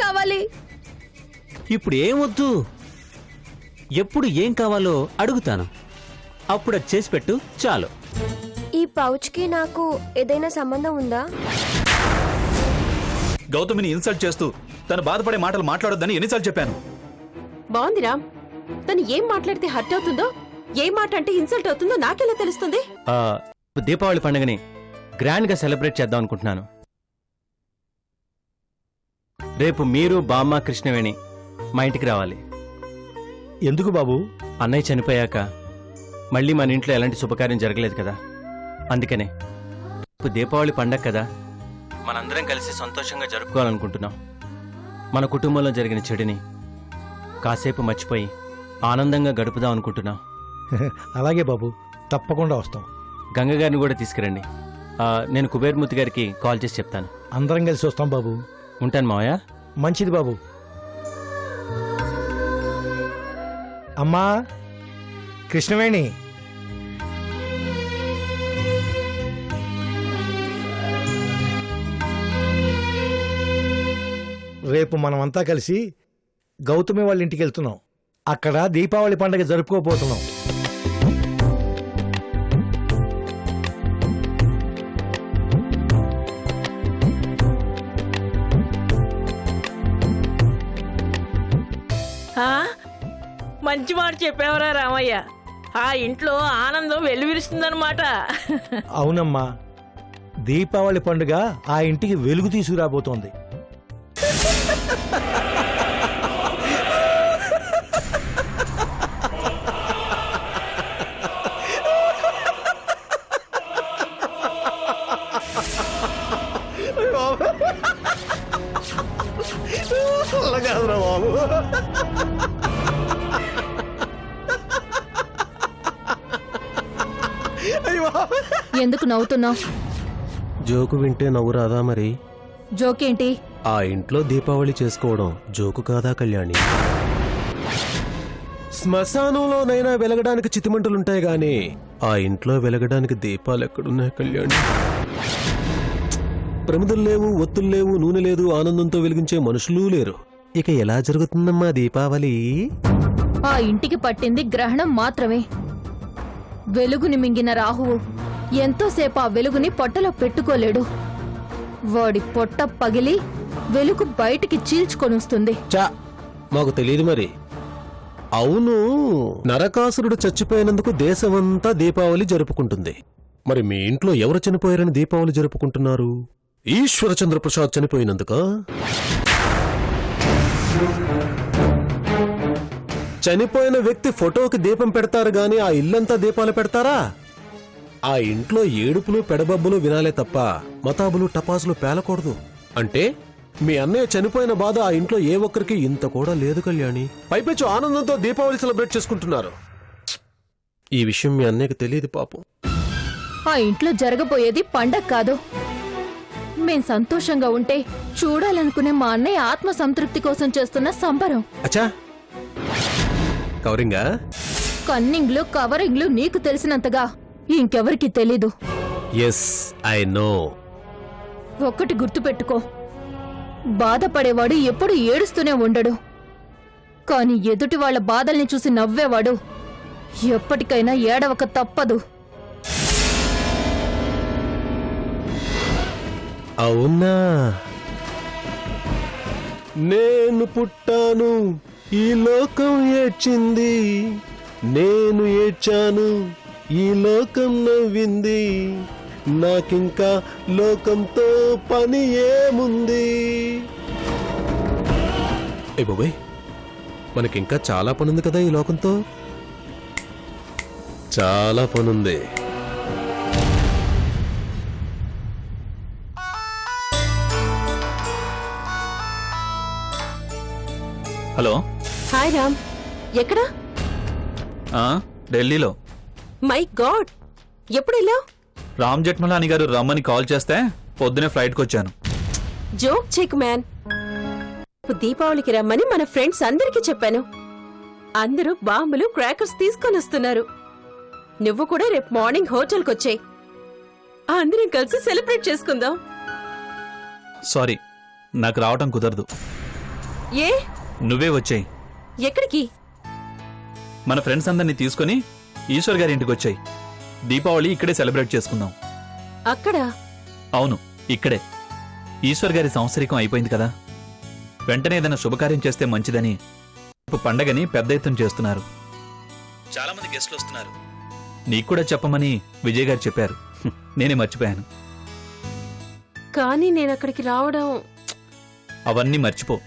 కావాలి. ఇప్పుడు ఏం వద్దు, ఎప్పుడు ఏం కావాలో అడుగుతాను, అప్పుడు అది చేసి పెట్టు చాలు. ఈ పౌచ్కి నాకు ఏదైనా సంబంధం ఉందా? గౌతమిని ఇన్సల్ట్ చేస్తూ తను బాధపడే మాటలు మాట్లాడొద్దని ఎన్నిసార్లు చెప్పాను. బాగుంది రామ్. తను ఏం మాట్లాడితే హర్ట్ అవుతుందో, ఏ మాట అంటే ఇన్సల్ట్ అవుతుందో నాకెలా తెలుస్తుంది? దీపావళి పండుగని గ్రాండ్ గా సెలబ్రేట్ చేద్దాం అనుకుంటున్నాను. రేపు మీరు, బామ్మ, కృష్ణవేణి మా ఇంటికి రావాలి. ఎందుకు బాబు? అన్నయ్య చనిపోయాక మళ్ళీ మన ఇంట్లో ఎలాంటి శుభకార్యం జరగలేదు కదా, అందుకనే ఇప్పుడు దీపావళి పండగ కదా, మనందరం కలిసి సంతోషంగా జరుపుకోవాలనుకుంటున్నాం. మన కుటుంబంలో జరిగిన చెడుని కాసేపు మర్చిపోయి ఆనందంగా గడుపుదాం అనుకుంటున్నాం. అలాగే బాబు, తప్పకుండా వస్తాం. గంగ గారిని కూడా తీసుకురండి. నేను కుబేర్మూర్తి గారికి కాల్ చేసి చెప్తాను. అందరం కలిసి వస్తాం బాబు. ఉంటాను మావయ్య. మంచిది బాబు. అమ్మా కృష్ణవేణి, రేపు మనమంతా కలిసి గౌతమి వాళ్ళ ఇంటికి వెళ్తున్నాం. అక్కడ దీపావళి పండుగ జరుపుకోబోతున్నాం. మంచి మాట చెప్పేవరా రామయ్య. ఆ ఇంట్లో ఆనందం వెల్లువిరుస్తుందన్నమాట. అవునమ్మా, దీపావళి పండుగ ఆ ఇంటికి వెలుగు తీసుకురాబోతోంది. ఎందుకు నవ్వుతున్నావు? జోకు వింటే నవ్వు రాదా మరి? జోకేంటి? ఆ ఇంట్లో దీపావళి చేసుకోవడం జోకు కాదా కళ్యాణి? శ్మశానంలోనైనా వెలగడానికి చితిమంటలుంటాయి గాని ఆ ఇంట్లో వెలగడానికి దీపాలు ఎక్కడున్నాయి కళ్యాణి? ప్రమిదలు లేవు, ఒత్తులు లేవు, నూనె లేదు, ఆనందంతో వెలిగించే మనుషులు లేరు. ఇక ఎలా జరుగుతుందమ్మా దీపావళి? ఆ ఇంటికి పట్టింది గ్రహణం మాత్రమే. వెలుగుని మింగిన రాహువు ఎంతోసేపు ఆ వెలుగుని పొట్టలో పెట్టుకోలేడు. వాడి పొట్ట పగిలి వెలుగు బయటికి చీల్చుకొనొస్తుంది. చా, మాకు తెలియదు మరి. అవును, నరకాసురుడు చచ్చిపోయినందుకు దేశమంతా దీపావళి జరుపుకుంటుంది. మరి మీ ఇంట్లో ఎవరు చనిపోయారని దీపావళి జరుపుకుంటున్నారు? ఈశ్వర చంద్రప్రసాద్ చనిపోయినందుకా? చనిపోయిన వ్యక్తి ఫోటోకి దీపం పెడతారు గాని ఆ ఇల్లంతా దీపాలు పెడతారా? ఆ ఇంట్లో ఏడుపులు పెడబబ్బులు వినాలే తప్ప మతాబులు టపాసులు పేలకూడదు. అంటే మీ అన్నయ్య చనిపోయిన బాధ ఆ ఇంట్లో ఏ ఒక్కరికి ఇంత కూడా లేదు కళ్యాణి. పైపెచ్చు ఆనందంతో దీపావళి సెలబ్రేట్ చేసుకుంటున్నారు. ఈ విషయం మీ అన్నయ్యకి తెలియదు పాపం. ఆ ఇంట్లో జరగబోయేది పండగ కాదు. మేం సంతోషంగా ఉంటే చూడాలనుకునే మా అన్నయ్య ఆత్మ సంతృప్తి కోసం చేస్తున్న సంబరం. అచ్చా, కవరింగా? కన్నింగ్లు కవరింగ్లు నీకు తెలిసినంతగా ఇంకెవరికి తెలీదు. Yes, I know. ఒక్కటి గుర్తుపెట్టుకో, బాధపడేవాడు ఎప్పుడు ఏడుస్తూనే ఉండడు, కాని ఎదుటి వాళ్ల బాధల్ని చూసి నవ్వేవాడు ఎప్పటికైనా ఏడవక తప్పదు. అవునా? నేను పుట్టాను, ఈ లోకం ఏడ్చింది, నేను ఏడ్చాను, ఈ లోకం నవ్వింది, నాకింకా లోకంతో పని ఏముంది? ఏ బాబాయ్, మనకింకా చాలా పనుంది కదా ఈ లోకంతో. చాలా పనుంది. హలో. హాయ్ రామ్. ఎక్కడా? ఢిల్లీలో. మై గాడ్, ఎప్పుడు వెళ్ళావు? రామ్ జెట్మలాని గారు రమ్మని కాల్ చేస్తే పొద్దునే ఫ్లైట్కి వచ్చాను. Joke check man. దీపావళికి రమ్మని మన ఫ్రెండ్స్ అందరికీ చెప్పాను. అందరూ బాంబులు, క్రాకర్స్ తీసుకొని వస్తున్నారు. నువ్వు కూడా రేపు మార్నింగ్ హోటల్కి వచ్చేయ్. అందరం కలిసి సెలబ్రేట్ చేసుకుందాం. సారీ, నాకు రావటం కుదరదు. ఏ నువ్వే వచ్చాయి. ఎక్కడికి? మన ఫ్రెండ్స్ అందరినీ తీసుకుని ఈశ్వర్ గారి ఇంటికి వచ్చాయి. దీపావళి ఇక్కడే సెలబ్రేట్ చేసుకుందాం. అక్కడ అవును, ఇక్కడే. ఈశ్వర్ గారి సంవత్సరికం అయిపోయింది కదా, వెంటనే ఏదైనా శుభకార్యం చేస్తే మంచిదని రేపు పండగని పెద్ద ఎత్తున చేస్తున్నారు. చాలా మంది గెస్ట్లు వస్తున్నారు. నీకు కూడా చెప్పమని విజయ్ గారు చెప్పారు. నేనే మర్చిపోయాను. కానీ నేను అక్కడికి రావడం అవన్నీ మర్చిపో.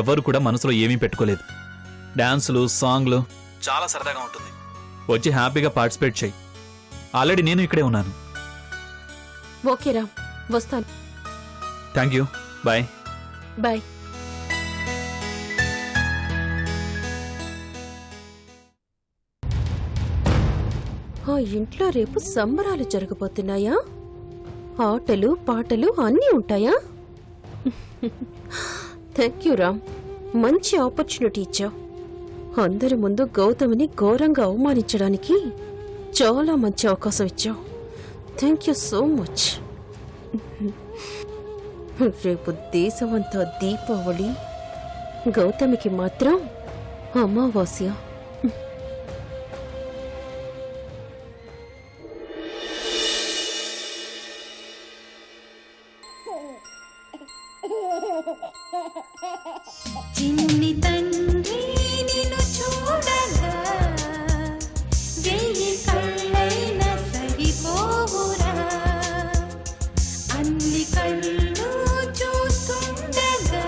ఎవ్వరు కూడా మనసులో ఏమీ పెట్టుకోలేదు. డాన్సులు, సాంగ్లు చాలా సరదాగా ఉంటుంది. వచ్చి హ్యాపీగా పార్టిసిపేట్ చేయి. ఆల్రెడీ నేను ఇక్కడే ఉన్నాను. ఓకే రామ్, వస్తాను. Thank you. బాయ్. బాయ్. ఆ ఇంట్లో రేపు సంబరాలు జరగబోతున్నాయా? ఆటలు పాటలు అన్నీ ఉంటాయా? థ్యాంక్ యూ రామ్, మంచి ఆపర్చునిటీ ఇచ్చావు. అందరి ముందు గౌతమిని ఘోరంగా అవమానించడానికి చాలా మంచి అవకాశం ఇచ్చావు. Thank you so much. రేపు దేశమంతా దీపావళి, గౌతమికి మాత్రం అమావాస్య. చిన్ని తండ్రి నిన్ను చూడగా వెయ్యి కళ్ళైనా సరిపోవురా, అన్ని కళ్ళు చూస్తుండగా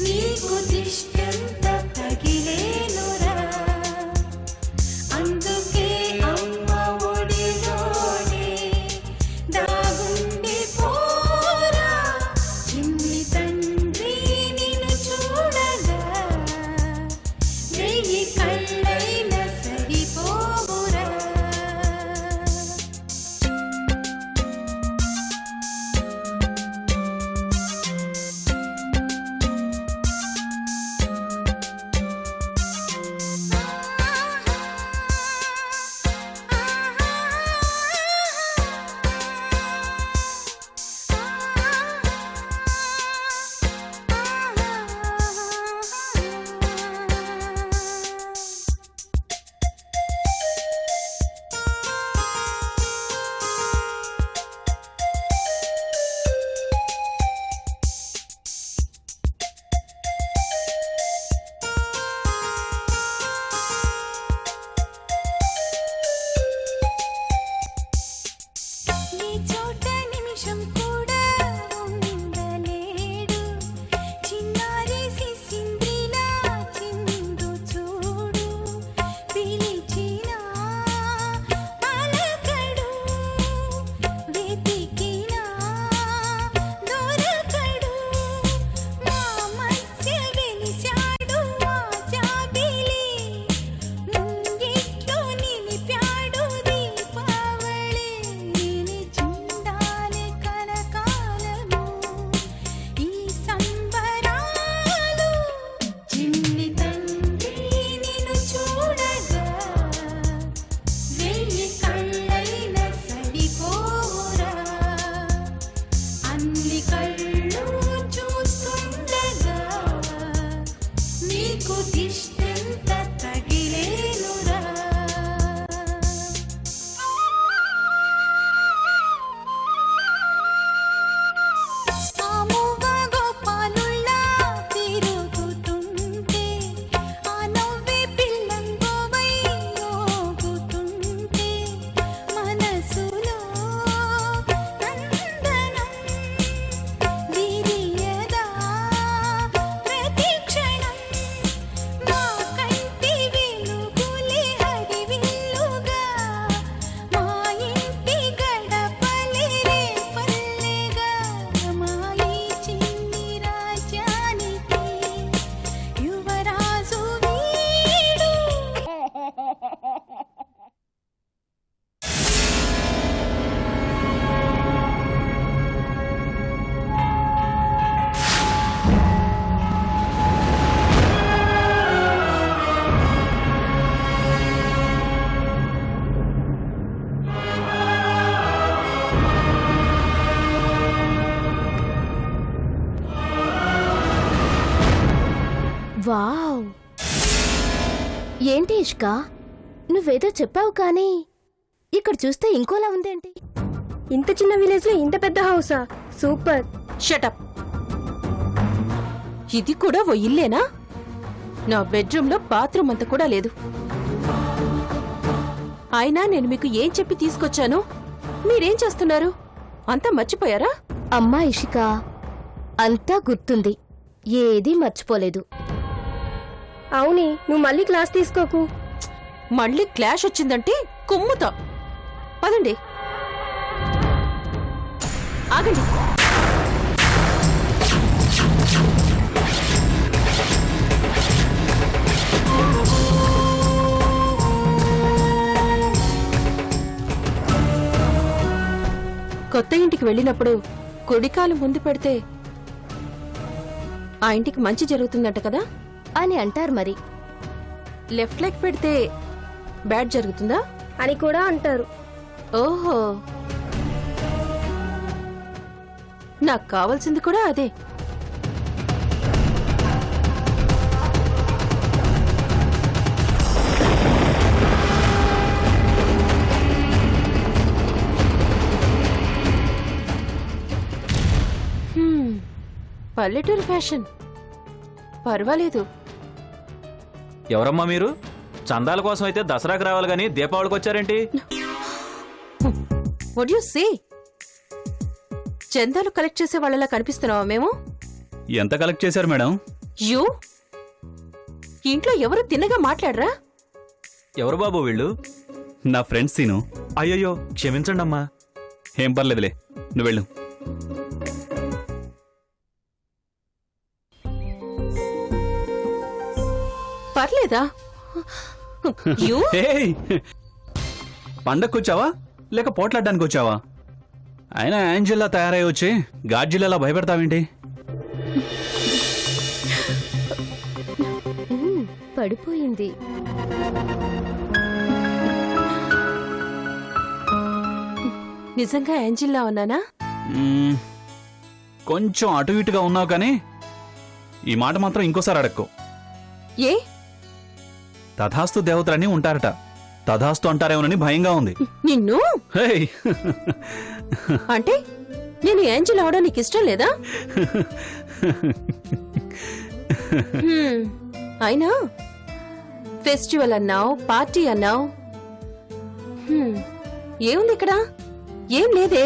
నీకు దిష్టంత తగిలేనురా, అందుకే అమ్మ ఒడిలోనే దాగుండి పోరా, చిన్ని తండ్రి నిన్ను చూడగా వావ్, ఏంటి ఇష్క, నువ్వేదో చెప్పావు కానీ ఇక్కడ చూస్తే ఇంకోలా ఉందేంటి? ఇంత చిన్న విలేజ్ లో ఇంత పెద్ద హౌసా? సూపర్. షటప్. ఇది కూడా ఓ ఇల్లేనా? నా బెడ్రూమ్ లో బాత్రూమ్ అంత కూడా లేదు. అయినా నేను మీకు ఏం చెప్పి తీసుకొచ్చాను? మీరేం చేస్తున్నారు? అంతా మర్చిపోయారా? అమ్మా ఇషిక, అంతా గుర్తుంది, ఏదీ మర్చిపోలేదు. అవునే, నువ్వు మళ్ళీ క్లాస్ తీసుకోకు. మళ్ళీ క్లాష్ వచ్చిందంటే కుమ్ముతా. పదండి. ఆగండి. కొత్త ఇంటికి వెళ్ళినప్పుడు కుడికాలు ముందు పెడితే ఆ ఇంటికి మంచి జరుగుతుందట కదా అని అంటారు మరి. లెఫ్ట్ లెగ్ పెడితే బ్యాడ్ జరుగుతుందా అని కూడా అంటారు. ఓహో, నాకు కావాల్సింది కూడా అదే. పల్లెటూరు ఫ్యాషన్ పర్వాలేదు. ఎవరమ్మా మీరు? చందాల కోసం అయితే దసరాకు రావాలి గానీ దీపావళికి వచ్చారేంటి? What you say? చందాలు కలెక్ట్ చేసే వాళ్ళలా కనిపిస్తున్నావా మేము? ఎంత కలెక్ట్ చేశారు మేడం? యూ ఇంట్లో ఎవరు తిన్నగా మాట్లాడరా? ఎవరు బాబు వీళ్ళు? నా ఫ్రెండ్స్ సీను. అయ్యయ్యో క్షమించండి అమ్మా. ఏం పర్లేదులే, నువ్వు వెళ్ళు. పర్లేదా? యూ పండగకు వచ్చావా లేక పోట్లాడడానికి వచ్చావా? అయినా యాంజెల్లా తయారై వచ్చి గాడ్జిల్లా భయపెడతావేంటి? పడిపోయింది. నిజంగా యాంజిల్లా ఉన్నానా? కొంచెం అటు ఇటుగా ఉన్నావు కానీ ఈ మాట మాత్రం ఇంకోసారి అడక్కో. ఏ? తథాస్తు దేవతలని ఉంటారట. తథాస్తు అంటారేమోనని భయంగా ఉంది. నిన్ను హేయ్! అంటే నేను యాంజిల్ అవడం నీకు ఇష్టం లేదా? అయినా ఫెస్టివల్ అన్నావు, పార్టీ అన్నావు, ఏముంది ఇక్కడ? ఏం లేదే.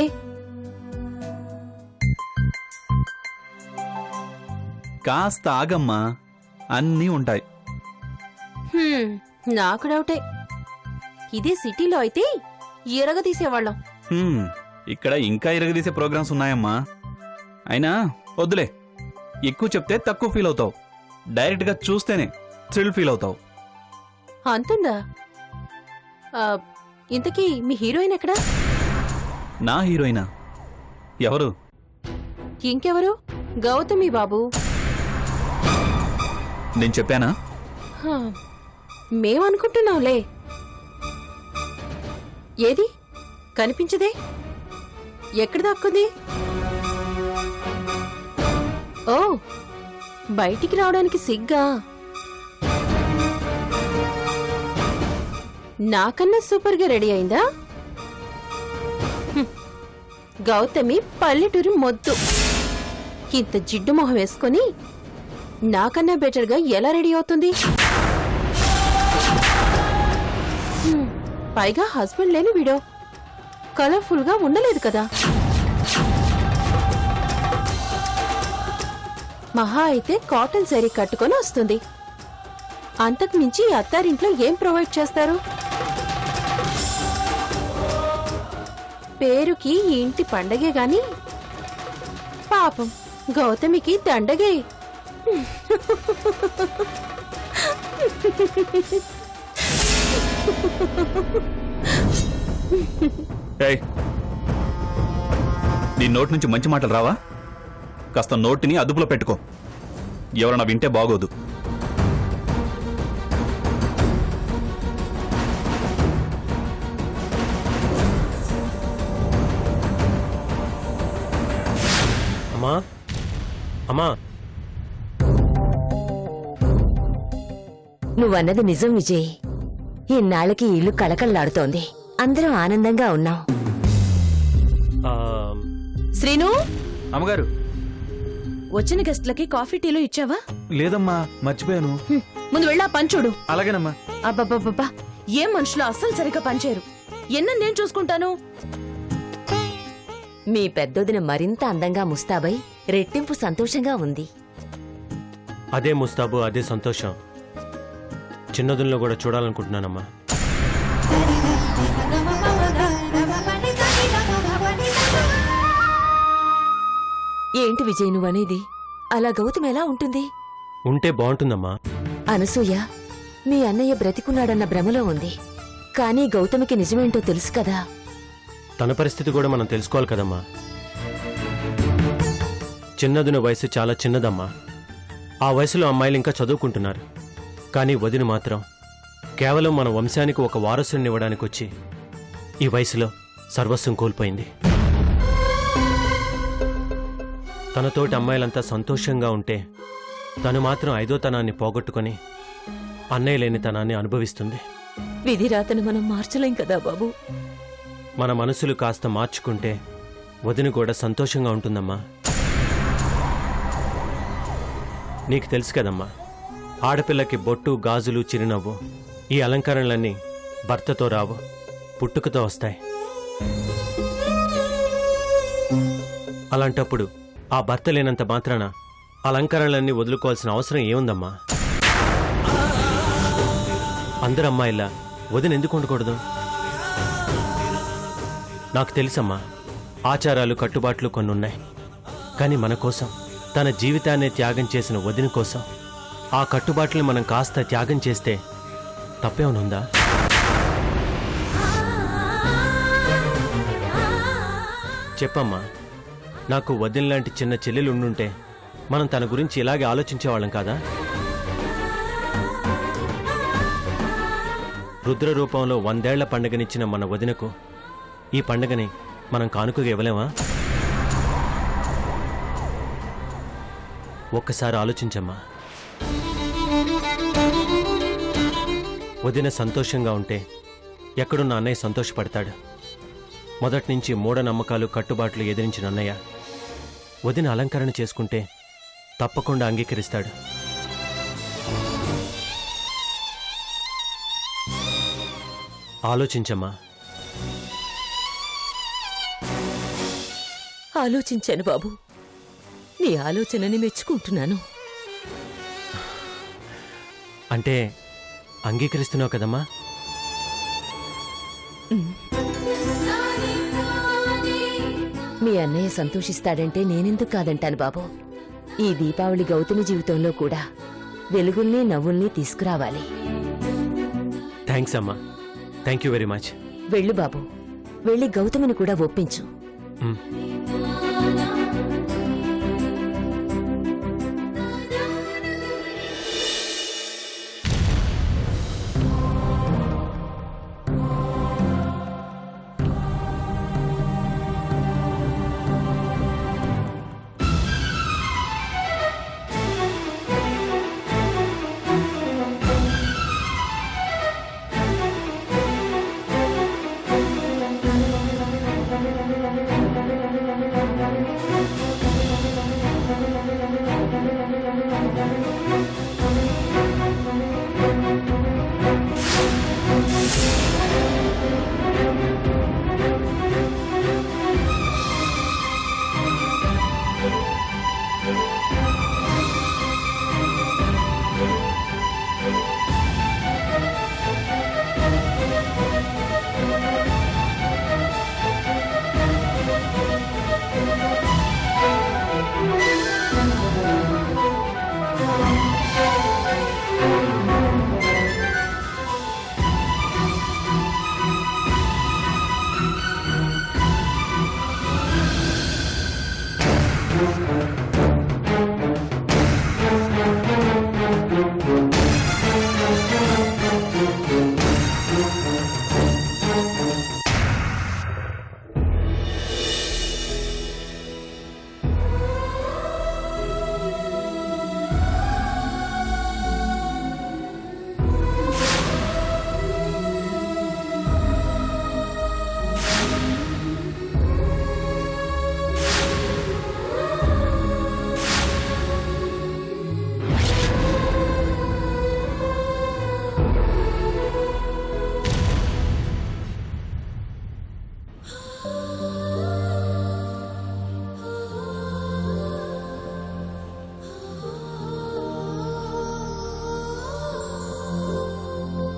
కాస్త ఆగమ్మా, అన్నీ ఉంటాయి. నాకు డౌటే. ఇదే సిటీలో అయితే ఎరగదీసేవాళ్ళం. ఇక్కడ ఇంకా ఇరగదీసే ప్రోగ్రామ్స్ ఉన్నాయమ్మా. అయినా వద్దులే, ఎక్కువ చెప్తే తక్కువ ఫీల్ అవుతావు. డైరెక్ట్ గా చూస్తేనే థ్రిల్ ఫీల్ అవుతావు. అంతుందా? ఇంతకీ మీ హీరోయిన్ ఎక్కడా? నా హీరోయినా? ఎవరు? ఇంకెవరు? గౌతమి బాబు. నేను చెప్పానా? మేమనుకుంటున్నాంలే. ఏది కనిపించదే? ఎక్కడ దాక్కుంది? ఓ, బయటికి రావడానికి సిగ్గా? నాకన్నా సూపర్గా రెడీ అయిందా? గౌతమి పల్లెటూరు మొద్దు. ఇంత జిడ్డు మొహం వేసుకొని నాకన్నా బెటర్గా ఎలా రెడీ అవుతుంది? పైగా హస్బెండ్ లేని వీడో కలర్ఫుల్ గా ఉండలేదు కదా. మహా అయితే కాటన్ శారీ కట్టుకొని వస్తుంది. అంతకు మించి అత్తారింట్లో ఏం ప్రొవైడ్ చేస్తారు? పేరుకి ఈ ఇంటి పండగే గాని పాపం గౌతమికి దండగే. నీ నోటి నుంచి మంచి మాటలు రావా? కాస్త నోటిని అదుపులో పెట్టుకో. ఎవరన్నా వింటే బాగోదు. అమ్మా, అమ్మా, నువ్వన్నది నిజం విజయ్. ఇన్నాళ్ళకి ఈ ఇల్లు కళకళలాడుతోంది. అందరం ఆనందంగా ఉన్నాం. ఆ, శ్రీను, అమ్మగారు. వచ్చిన గెస్ట్లకి కాఫీ టీలు ఇచ్చావా? లేదమ్మా, మర్చిపోయాను. ముందు వెళ్ళా పంచుడు. అలాగేనమ్మా. అబ్బబ్బబ్బబ్బా, ఏం మనుషులు అస్సలు సరిగ్గా పనిచేయరు. ఎన్న నేను చూసుకుంటాను. మీ పెద్దొదిన మరింత అందంగా ముస్తాబై రెట్టింపు సంతోషంగా ఉంది. అదే ముస్తాబు, అదే సంతోషం చిన్నదుల్లో కూడా చూడాలనుకుంటున్నానమ్మా. ఏంటి విజయ్ నువ్వనేది? అలా గౌతమ్ ఎలా ఉంటుంది? ఉంటే బాగుంటుందమ్మా. అనసూయ, మీ అన్నయ్య బ్రతికున్నాడన్న భ్రమలో ఉంది. కానీ గౌతమికి నిజమేంటో తెలుసు కదా. తన పరిస్థితి కూడా మనం తెలుసుకోవాలి కదమ్మా. చిన్నదున వయసు చాలా చిన్నదమ్మా. ఆ వయసులో అమ్మాయిలు ఇంకా చదువుకుంటున్నారు. కానీ వదిన మాత్రం కేవలం మన వంశానికి ఒక వారసుని ఇవ్వడానికి వచ్చి ఈ వయసులో సర్వస్వం కోల్పోయింది. తనతోటి అమ్మాయిలంతా సంతోషంగా ఉంటే తను మాత్రం ఐదోతనాన్ని పోగొట్టుకొని అన్నయ్య లేని తనాన్ని అనుభవిస్తుంది. విధిరాతను మనం మార్చలేం కదా బాబు. మన మనసులు కాస్త మార్చుకుంటే వదిన కూడా సంతోషంగా ఉంటుందమ్మా. నీకు తెలుసు కదమ్మా, ఆడపిల్లకి బొట్టు, గాజులు, చిరునవ్వు ఈ అలంకరణలన్నీ భర్తతో రావు, పుట్టుకతో వస్తాయి. అలాంటప్పుడు ఆ భర్త లేనంత మాత్రాన అలంకరణలన్నీ వదులుకోవాల్సిన అవసరం ఏముందమ్మా? అందరు అమ్మాయిలా వదిన ఎందుకు ఉండకూడదు? నాకు తెలుసమ్మా, ఆచారాలు, కట్టుబాట్లు కొన్ని ఉన్నాయి. కానీ మన కోసం తన జీవితాన్నే త్యాగం చేసిన వదిన కోసం ఆ కట్టుబాట్లను మనం కాస్త త్యాగం చేస్తే తప్పేమనుందా? చెప్పమ్మా, నాకు వదిన లాంటి చిన్న చెల్లెలు ఉండుంటే మనం తన గురించి ఇలాగే ఆలోచించేవాళ్ళం కాదా? రుద్ర రూపంలో 100 ఏళ్ల పండుగనిచ్చిన మన వదినకు ఈ పండుగని మనం కానుకగా ఇవ్వలేమా? ఒక్కసారి ఆలోచించమ్మా. వదిన సంతోషంగా ఉంటే ఎక్కడున్న అన్నయ్య సంతోషపడతాడు. మొదట్నుంచి మూఢనమ్మకాలు, కట్టుబాట్లు ఎదిరించిన అన్నయ్య వదిన అలంకరణ చేసుకుంటే తప్పకుండా అంగీకరిస్తాడు. ఆలోచించమ్మా. ఆలోచించాను బాబు. నీ ఆలోచనని మెచ్చుకుంటున్నాను. అంటే అంగీకరిస్తున్నావు కదమ్మా? మీ అన్నయ్య సంతోషిస్తాడంటే నేనెందుకు కాదంటాను బాబు. ఈ దీపావళి గౌతమి జీవితంలో కూడా వెలుగుల్ని, నవ్వుల్ని తీసుకురావాలి. థ్యాంక్స్ అమ్మా. Thank you very much. వెళ్ళు బాబు, వెళ్ళి గౌతమిని కూడా ఒప్పించు.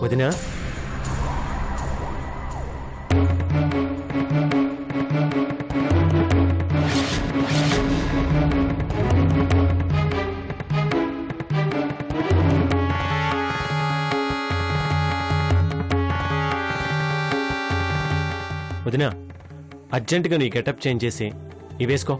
వదినా వదినా అర్జెంటుగా నీ గెటప్ చేంజ్ చేసి ఇవేసుకో